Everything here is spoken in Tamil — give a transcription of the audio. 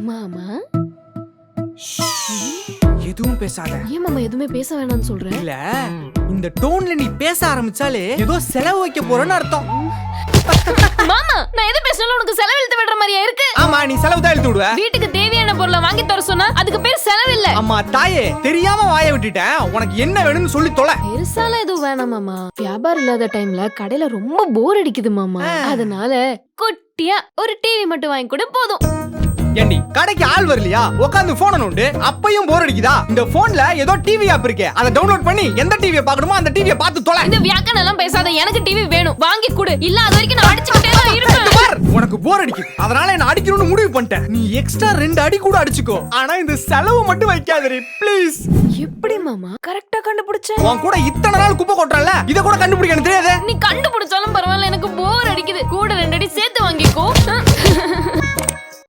மாமா எதுவும் பேசாத. ஏன் மாமா எதுவுமே பேச வேணாம்னு சொல்ற? இல்ல, இந்த டோன்ல நீ பேச ஆரம்பிச்சாலே ஏதோ செலவு வைக்க போறன்னு அர்த்தம். மாமா நான் எது பேசினாலும் உனக்கு செலவு இழுத்து விடுற மாதிரியா இருக்கு? ஆமா, நீ செலவு தான் இழுத்து விடுவ. வீட்டுக்கு தேவையான பொருளை வாங்கி தர சொன்னா அதுக்கு பேர் செலவு இல்ல. அம்மா தாயே, தெரியாம வாயை விட்டுட்டேன். உனக்கு என்ன வேணும்னு சொல்லி தொலை. பெருசால எதுவும் வேணாம் மாமா. வியாபாரம் இல்லாத டைம்ல கடையில ரொம்ப போர் அடிக்குது மாமா. அதனால குட்டியா ஒரு டிவி மட்டும் வாங்கி கூட போதும். ஏண்டி, கடைக்கு ஆள் வரலையா? உட்காந்து போன நோண்டு. அப்பயும் போர் அடிக்குதா? இந்த போன்ல ஏதோ டிவி ஆப் இருக்கே, அதை டவுன்லோட் பண்ணி எந்த டிவியை பார்க்கணுமோ அந்த டிவியை பார்த்து தொலை. இந்த வியாக்கன் எல்லாம் பேசாத. எனக்கு டிவி வேணும், வாங்கி கொடு. இல்ல அது வரைக்கும் நான் அடிச்சுக்கிட்டே தான் இருப்பேன். உனக்கு போர் அடிக்குது, அதனால என்ன அடிக்கணும்னு முடிவு பண்ணிட்டேன். நீ எக்ஸ்ட்ரா 2 அடி கூட அடிச்சுக்கோ. ஆனா இந்த செலவு மட்டும் வைக்காதே ப்ளீஸ். எப்படி மாமா கரெக்டா கண்டுபிடிச்ச? உன் கூட இத்தனை நாள் குப்பை கொட்டறல, இத கூட கண்டுபிடிக்க எனக்கு தெரியாதே. நீ கண்டுபிடிச்சாலும் பரவாயில்ல, எனக்கு போர் அடிக்குது. கூட 2 அடி சேர்த்து வாங்கிக்கோ.